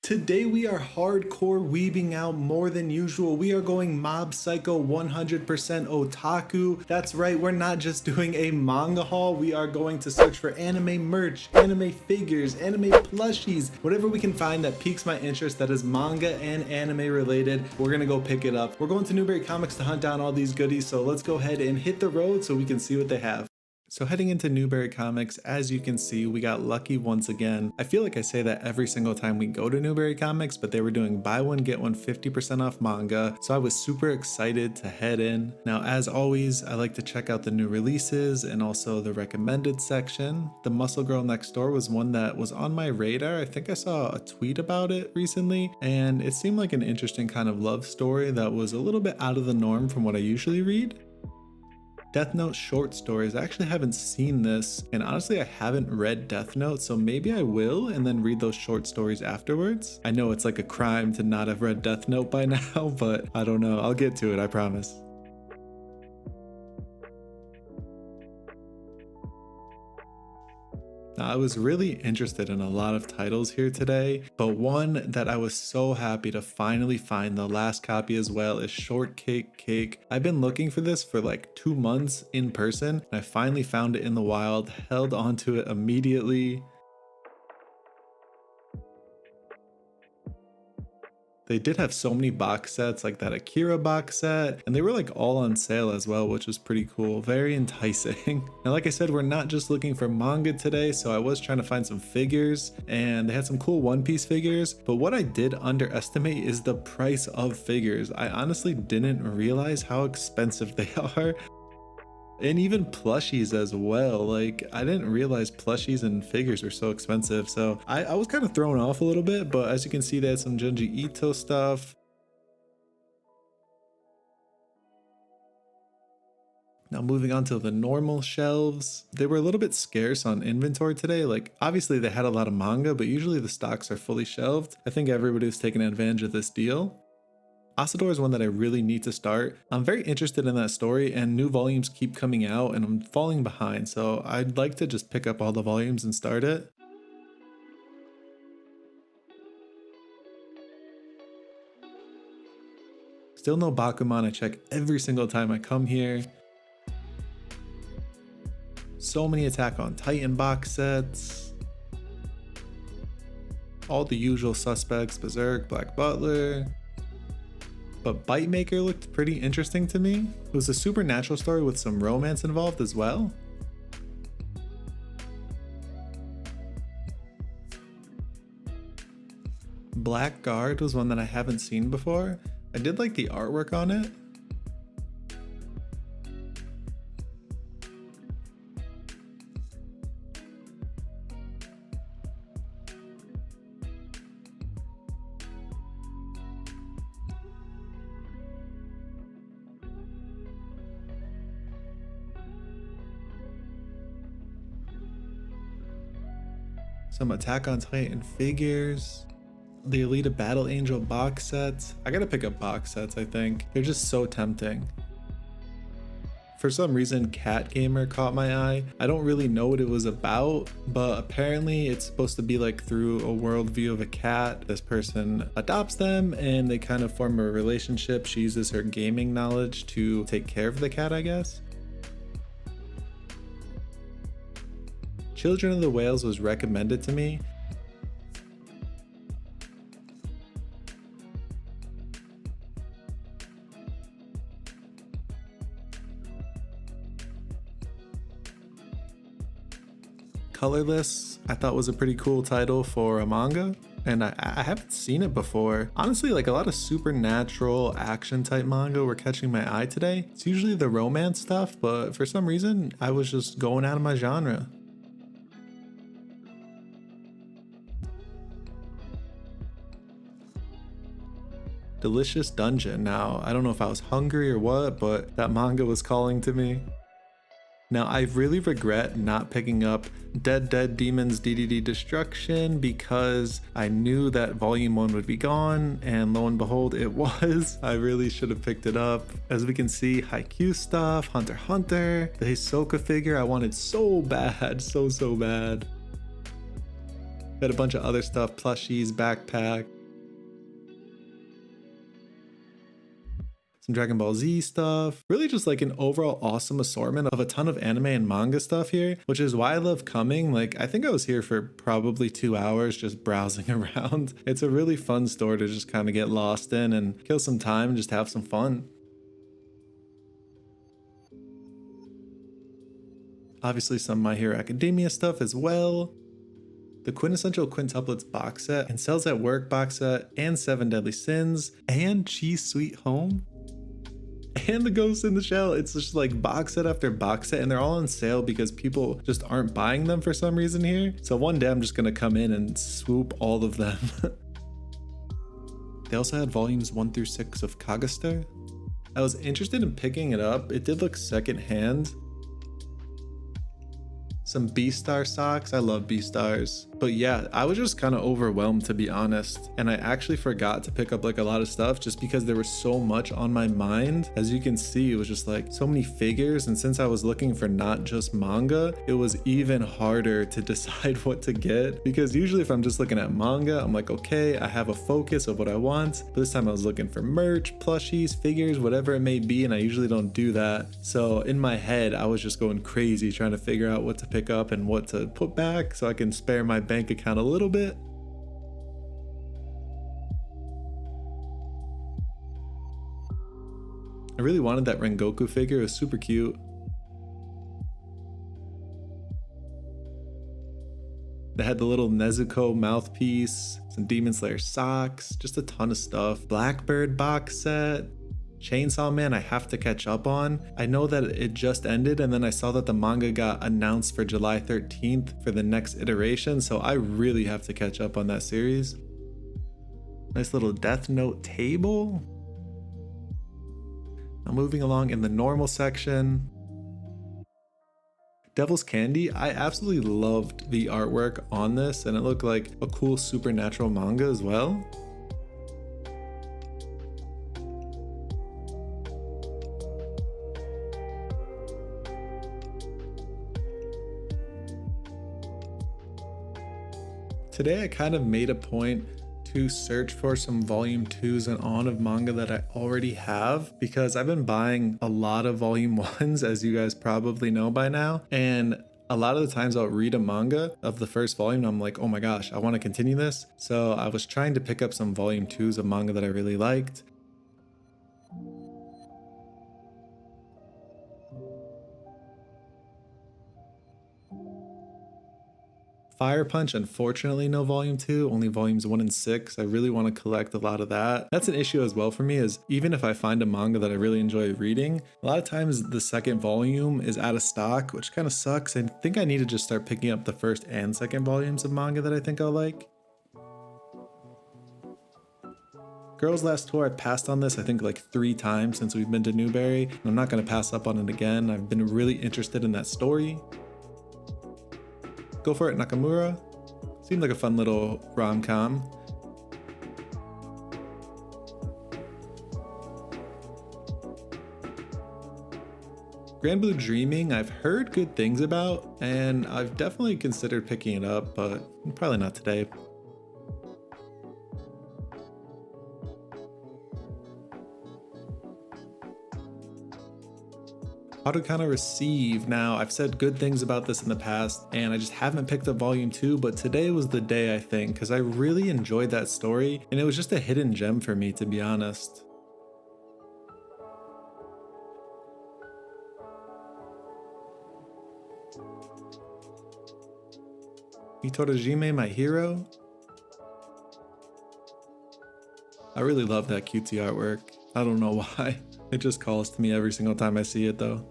Today we are hardcore weebing out more than usual. We are going Mob Psycho 100% otaku. That's right, we're not just doing a manga haul, we are going to search for anime merch, anime figures, anime plushies, whatever we can find that piques my interest that is manga and anime related, we're gonna go pick it up. We're going to Newbury Comics to hunt down all these goodies, so let's go ahead and hit the road so we can see what they have. So heading into Newbury Comics, as you can see, we got lucky once again. I feel like I say that every single time we go to Newbury Comics, but they were doing buy one, get one 50% off manga. So I was super excited to head in. Now, as always, I like to check out the new releases and also the recommended section. The Muscle Girl Next Door was one that was on my radar. I think I saw a tweet about it recently, and it seemed like an interesting kind of love story that was a little bit out of the norm from what I usually read. Death Note short stories. I actually haven't seen this, and honestly I haven't read Death Note, so maybe I will and then read those short stories afterwards. I know it's like a crime to not have read Death Note by now, but I don't know. I'll get to it, I promise. Now, I was really interested in a lot of titles here today, but one that I was so happy to finally find the last copy as well is Shortcake Cake. I've been looking for this for like 2 months in person, and I finally found it in the wild, held onto it immediately. They did have so many box sets, like that Akira box set, and they were like all on sale as well, which was pretty cool, very enticing. And like I said, we're not just looking for manga today, so I was trying to find some figures, and they had some cool One Piece figures, but what I did underestimate is the price of figures. I honestly didn't realize how expensive they are. And even plushies as well. Like, I didn't realize plushies and figures were so expensive, so I was kind of thrown off a little bit, but as you can see, they had some Junji Ito stuff. Now moving on to the normal shelves, they were a little bit scarce on inventory today. Like, obviously they had a lot of manga, but usually the stocks are fully shelved. I think everybody was taking advantage of this deal. Asador is one that I really need to start. I'm very interested in that story, and new volumes keep coming out and I'm falling behind, so I'd like to just pick up all the volumes and start it. Still no Bakuman. I check every single time I come here. So many Attack on Titan box sets. All the usual suspects, Berserk, Black Butler. But Bite Maker looked pretty interesting to me. It was a supernatural story with some romance involved as well. Blackguard was one that I haven't seen before. I did like the artwork on it. Some Attack on Titan figures. The Alita Battle Angel box sets. I gotta pick up box sets, I think. They're just so tempting. For some reason, Cat Gamer caught my eye. I don't really know what it was about, but apparently it's supposed to be like through a worldview of a cat. This person adopts them and they kind of form a relationship. She uses her gaming knowledge to take care of the cat, I guess. Children of the Whales was recommended to me. Colorless, I thought was a pretty cool title for a manga, and I haven't seen it before. Honestly, like a lot of supernatural action type manga were catching my eye today. It's usually the romance stuff, but for some reason, I was just going out of my genre. Delicious Dungeon. Now, I don't know if I was hungry or what, but that manga was calling to me. Now, I really regret not picking up Dead Demons DDD Destruction because I knew that volume 1 would be gone, and lo and behold, it was. I really should have picked it up. As we can see, Haikyuu stuff, Hunter x Hunter, the Hisoka figure I wanted so bad, so bad. Got a bunch of other stuff, plushies, backpack. Some Dragon Ball Z stuff, really just like an overall awesome assortment of a ton of anime and manga stuff here, which is why I love coming. Like, I think I was here for probably 2 hours just browsing around. It's a really fun store to just kind of get lost in and kill some time and just have some fun. Obviously some My Hero Academia stuff as well. The Quintessential Quintuplets box set and Cells at Work box set and 7 Deadly Sins and Cheese Sweet Home. And the Ghost in the Shell. It's just like box set after box set, and they're all on sale because people just aren't buying them for some reason here. So one day I'm just gonna come in and swoop all of them. They also had volumes 1 through 6 of Kagaster. I was interested in picking it up. It did look secondhand. Some B-Star socks. I love B-Stars. But yeah, I was just kind of overwhelmed, to be honest. And I actually forgot to pick up like a lot of stuff just because there was so much on my mind. As you can see, it was just like so many figures. And since I was looking for not just manga, it was even harder to decide what to get. Because usually if I'm just looking at manga, I'm like, okay, I have a focus of what I want. But this time I was looking for merch, plushies, figures, whatever it may be. And I usually don't do that. So in my head, I was just going crazy trying to figure out what to pick up and what to put back so I can spare my bank account a little bit. I really wanted that Rengoku figure. It was super cute. They had the little Nezuko mouthpiece, some Demon Slayer socks, just a ton of stuff. Blackbird box set. Chainsaw Man I have to catch up on. I know that it just ended, and then I saw that the manga got announced for July 13th for the next iteration, so I really have to catch up on that series. Nice little Death Note table. Now moving along in the normal section. Devil's Candy, I absolutely loved the artwork on this, and it looked like a cool supernatural manga as well. Today I kind of made a point to search for some volume 2s and on of manga that I already have, because I've been buying a lot of volume 1s, as you guys probably know by now, and a lot of the times I'll read a manga of the first volume and I'm like, oh my gosh, I want to continue this. So I was trying to pick up some volume 2s of manga that I really liked. Fire Punch, unfortunately no volume 2, only volumes 1 and 6. I really want to collect a lot of that. That's an issue as well for me, is even if I find a manga that I really enjoy reading, a lot of times the second volume is out of stock, which kind of sucks. I think I need to just start picking up the first and second volumes of manga that I think I'll like. Girls Last Tour, I passed on this I think like 3 times since we've been to Newbury, and I'm not going to pass up on it again. I've been really interested in that story. Go For It Nakamura. Seemed like a fun little rom-com. Grand Blue Dreaming, I've heard good things about, and I've definitely considered picking it up, but probably not today. Haruka Receive. Now, I've said good things about this in the past, and I just haven't picked up volume 2, but today was the day, I think, because I really enjoyed that story, and it was just a hidden gem for me, to be honest. Hitorajime, My Hero. I really love that cutesy artwork. I don't know why. It just calls to me every single time I see it though.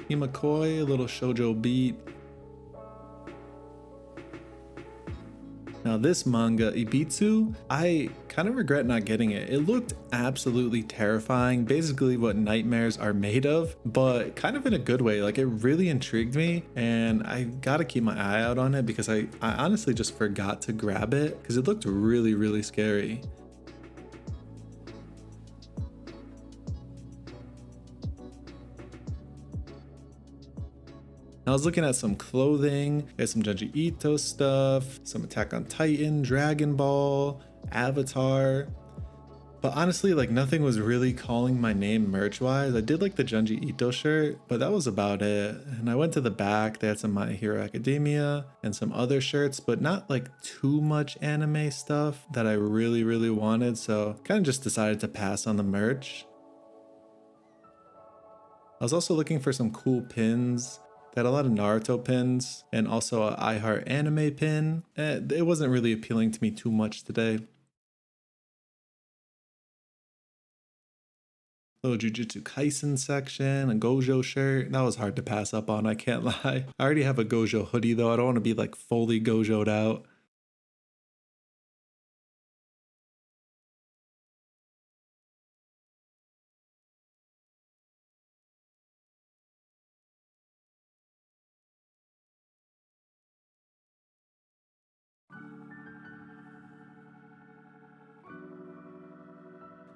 Himakoi, a little shoujo beat. Now this manga, Ibitsu, I kind of regret not getting it. It looked absolutely terrifying, basically what nightmares are made of, but kind of in a good way. Like, it really intrigued me, and I gotta keep my eye out on it because I honestly just forgot to grab it because it looked really, really scary. I was looking at some clothing, there's some Junji Ito stuff, some Attack on Titan, Dragon Ball, Avatar. But honestly, like nothing was really calling my name merch-wise. I did like the Junji Ito shirt, but that was about it. And I went to the back, they had some My Hero Academia and some other shirts, but not like too much anime stuff that I really wanted. So kind of just decided to pass on the merch. I was also looking for some cool pins. They had a lot of Naruto pins and also a I Heart Anime pin. It wasn't really appealing to me too much today. Little Jujutsu Kaisen section, a Gojo shirt. That was hard to pass up on, I can't lie. I already have a Gojo hoodie though. I don't want to be like fully Gojo'd out.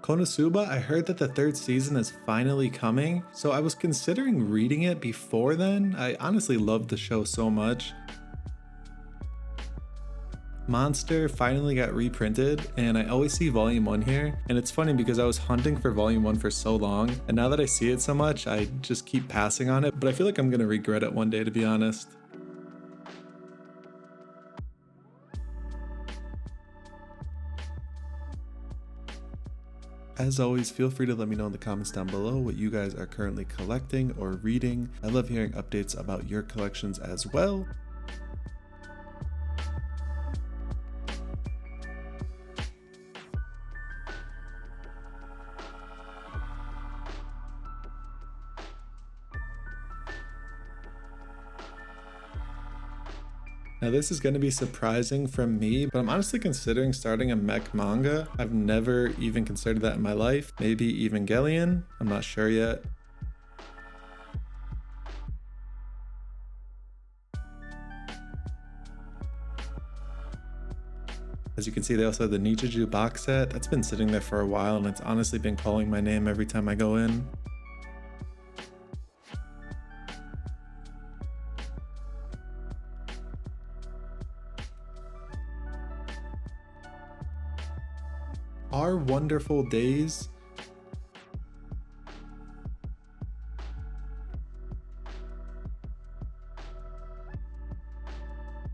Konosuba, I heard that the third season is finally coming, so I was considering reading it before then. I honestly loved the show so much. Monster finally got reprinted, and I always see volume 1 here, and it's funny because I was hunting for volume 1 for so long, and now that I see it so much, I just keep passing on it, but I feel like I'm gonna regret it one day, to be honest. As always, feel free to let me know in the comments down below what you guys are currently collecting or reading. I love hearing updates about your collections as well. Now this is going to be surprising from me, but I'm honestly considering starting a mech manga. I've never even considered that in my life. Maybe Evangelion? I'm not sure yet. As you can see, they also have the Nichijou box set. That's been sitting there for a while, and it's honestly been calling my name every time I go in. Our Wonderful Days.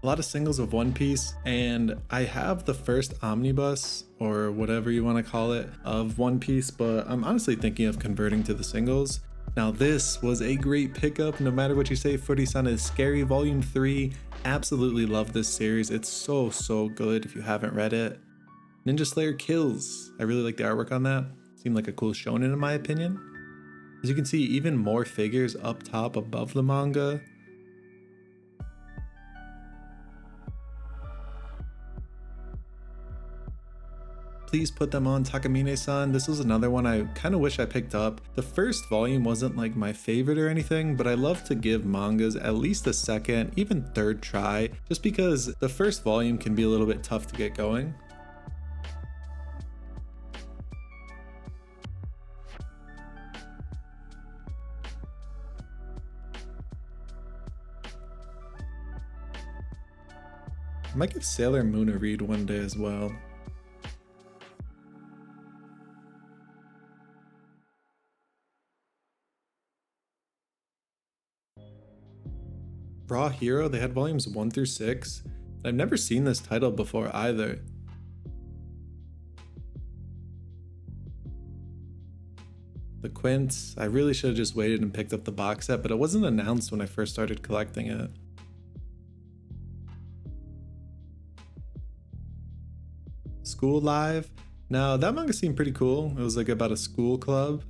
A lot of singles of One Piece, and I have the first omnibus, or whatever you want to call it, of One Piece, but I'm honestly thinking of converting to the singles. Now this was a great pickup, no matter what you say. Furi-san is Scary Volume 3. Absolutely love this series. It's so good if you haven't read it. Ninja Slayer Kills. I really like the artwork on that. Seemed like a cool shonen in my opinion. As you can see, even more figures up top above the manga. Please put them on, Takamine-san. This was another one I kind of wish I picked up. The first volume wasn't like my favorite or anything, but I love to give mangas at least a second, even third try, just because the first volume can be a little bit tough to get going. I might give Sailor Moon a read one day as well. Raw Hero, they had volumes 1 through 6. I've never seen this title before either. The Quints, I really should have just waited and picked up the box set, but it wasn't announced when I first started collecting it. School Live. Now that manga seemed pretty cool. It was like about a school club.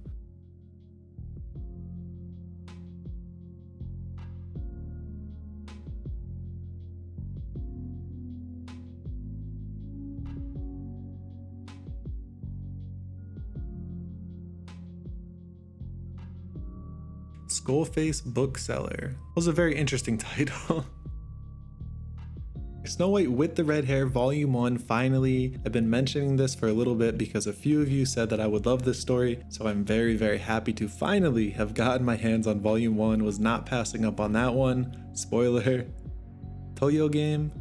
Skullface Bookseller. It was a very interesting title. Snow White with the Red Hair Volume 1 finally. I've been mentioning this for a little bit because a few of you said that I would love this story, so I'm very, very happy to finally have gotten my hands on Volume 1. Was not passing up on that one. Spoiler. Toyo game.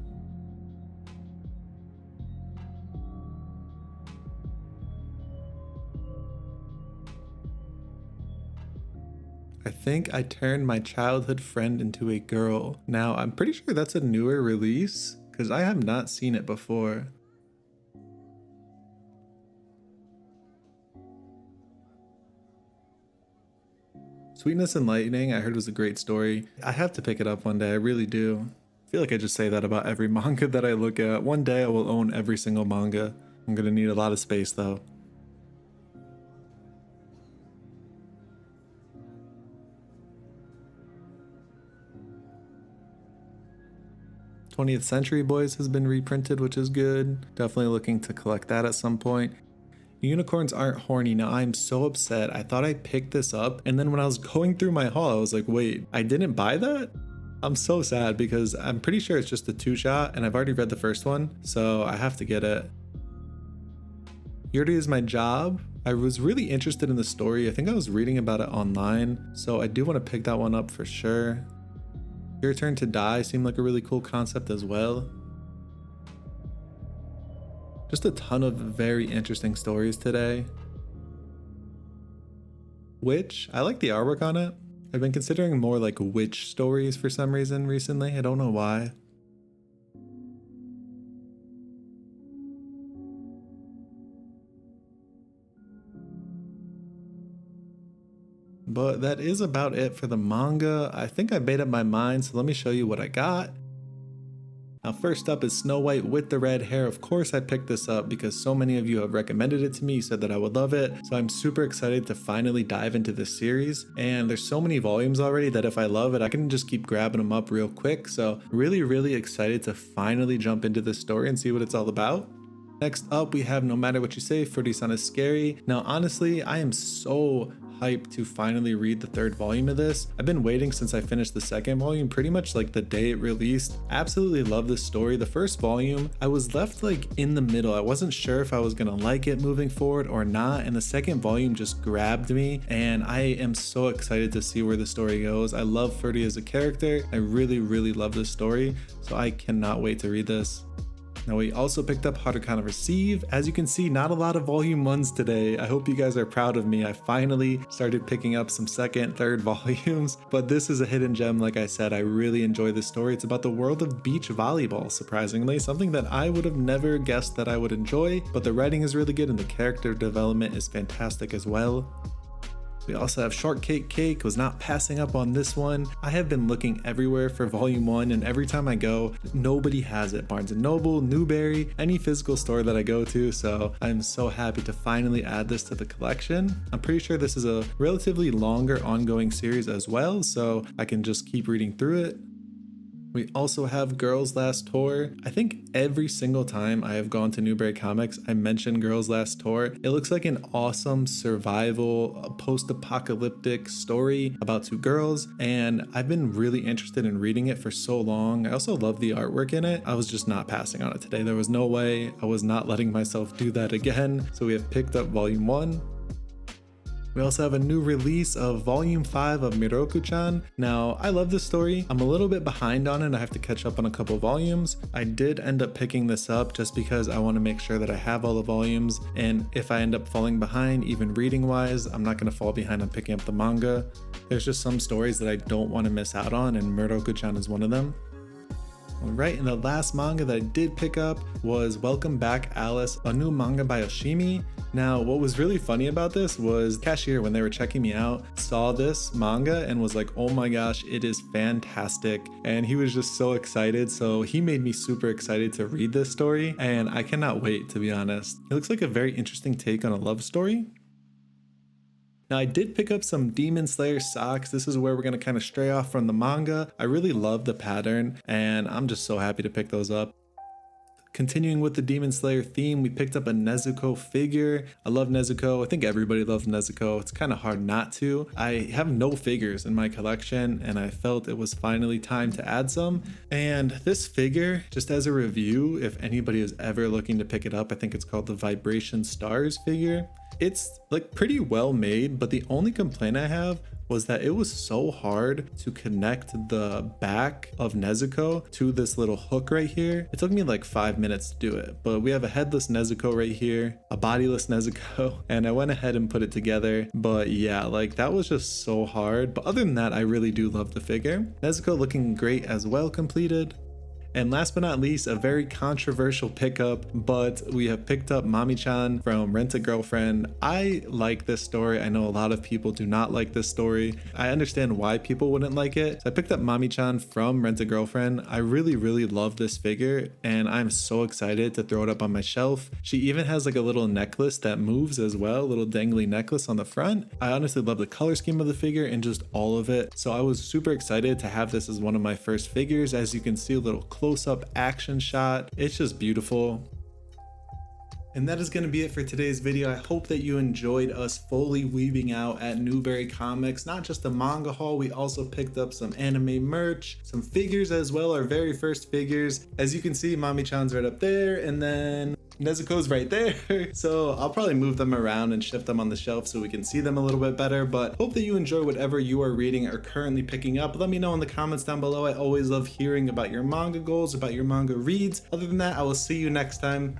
I think I turned my childhood friend into a girl. Now, I'm pretty sure that's a newer release because I have not seen it before. Sweetness and Lightning, I heard was a great story. I have to pick it up one day, I really do. I feel like I just say that about every manga that I look at. One day I will own every single manga. I'm gonna need a lot of space though. 20th Century Boys has been reprinted, which is good. Definitely looking to collect that at some point. Unicorns aren't horny. Now I'm so upset. I thought I picked this up, and then when I was going through my haul, I was like, wait, I didn't buy that? I'm so sad because I'm pretty sure it's just a 2-shot and I've already read the first one, so I have to get it. Yuri is my job. I was really interested in the story. I think I was reading about it online, so I do want to pick that one up for sure. Your Turn to Die seemed like a really cool concept as well. Just a ton of very interesting stories today. Witch, I like the artwork on it. I've been considering more like witch stories for some reason recently. I don't know why. But that is about it for the manga. I think I made up my mind, so let me show you what I got. Now first up is Snow White with the Red Hair. Of course I picked this up because so many of you have recommended it to me. You said that I would love it. So I'm super excited to finally dive into this series. And there's so many volumes already that if I love it, I can just keep grabbing them up real quick. So really excited to finally jump into this story and see what it's all about. Next up, we have No Matter What You Say, Furi-san is Scary. Now honestly, I am so hyped to finally read the third volume of this. I've been waiting since I finished the second volume, pretty much like the day it released. Absolutely love this story. The first volume, I was left like in the middle. I wasn't sure if I was gonna like it moving forward or not, and the second volume just grabbed me, and I am so excited to see where the story goes. I love Furi as a character. I really love this story, so I cannot wait to read this. Now we also picked up Haruka Receive. As you can see, not a lot of volume 1s today. I hope you guys are proud of me. I finally started picking up some second, third volumes, but this is a hidden gem. Like I said, I really enjoy this story. It's about the world of beach volleyball, surprisingly, something that I would have never guessed that I would enjoy, but the writing is really good and the character development is fantastic as well. We also have Shortcake Cake, was not passing up on this one. I have been looking everywhere for volume 1, and every time I go, nobody has it. Barnes & Noble, Newbury, any physical store that I go to, so I'm so happy to finally add this to the collection. I'm pretty sure this is a relatively longer ongoing series as well, so I can just keep reading through it. We also have Girls Last Tour. I think every single time I have gone to Newbury Comics, I mention Girls Last Tour. It looks like an awesome survival, post-apocalyptic story about two girls, and I've been really interested in reading it for so long. I also love the artwork in it. I was just not passing on it today. There was no way. I was not letting myself do that again. So we have picked up volume 1. We also have a new release of Volume 5 of Miroku-chan. Now, I love this story. I'm a little bit behind on it. I have to catch up on a couple volumes. I did end up picking this up just because I want to make sure that I have all the volumes. And if I end up falling behind, even reading-wise, I'm not going to fall behind on picking up the manga. There's just some stories that I don't want to miss out on, and Miroku-chan is one of them. Alright, and the last manga that I did pick up was Welcome Back Alice, a new manga by Yoshimi. Now, what was really funny about this was cashier, when they were checking me out, saw this manga and was like, oh my gosh, it is fantastic. And he was just so excited. So he made me super excited to read this story, and I cannot wait, to be honest. It looks like a very interesting take on a love story. Now, I did pick up some Demon Slayer socks. This is where we're going to kind of stray off from the manga. I really love the pattern, and I'm just so happy to pick those up. Continuing with the Demon Slayer theme, we picked up a Nezuko figure. I love Nezuko. I think everybody loves Nezuko. It's kind of hard not to. I have no figures in my collection and I felt it was finally time to add some. And this figure, just as a review, if anybody is ever looking to pick it up, I think it's called the Vibration Stars figure. It's like pretty well made, but the only complaint I have was that it was so hard to connect the back of Nezuko to this little hook right here. It took me like 5 minutes to do it, but we have a headless Nezuko right here, a bodiless Nezuko, and I went ahead and put it together. But yeah, like that was just so hard. But other than that, I really do love the figure. Nezuko looking great as well, completed. And last but not least, a very controversial pickup, but we have picked up Mami-chan from Rent a Girlfriend. I like this story. I know a lot of people do not like this story. I understand why people wouldn't like it. So I picked up Mami-chan from Rent a Girlfriend. I really, really love this figure and I'm so excited to throw it up on my shelf. She even has like a little necklace that moves as well, a little dangly necklace on the front. I honestly love the color scheme of the figure and just all of it. So I was super excited to have this as one of my first figures. As you can see, a little close-up action shot. It's just beautiful. And that is going to be it for today's video. I hope that you enjoyed us fully weaving out at Newbury Comics. Not just a manga haul, we also picked up some anime merch, some figures as well, our very first figures. As you can see, Mami-chan's right up there, and then Nezuko's right there. So I'll probably move them around and shift them on the shelf so we can see them a little bit better, but hope that you enjoy whatever you are reading or currently picking up. Let me know in the comments down below. I always love hearing about your manga goals, about your manga reads. Other than that, I will see you next time.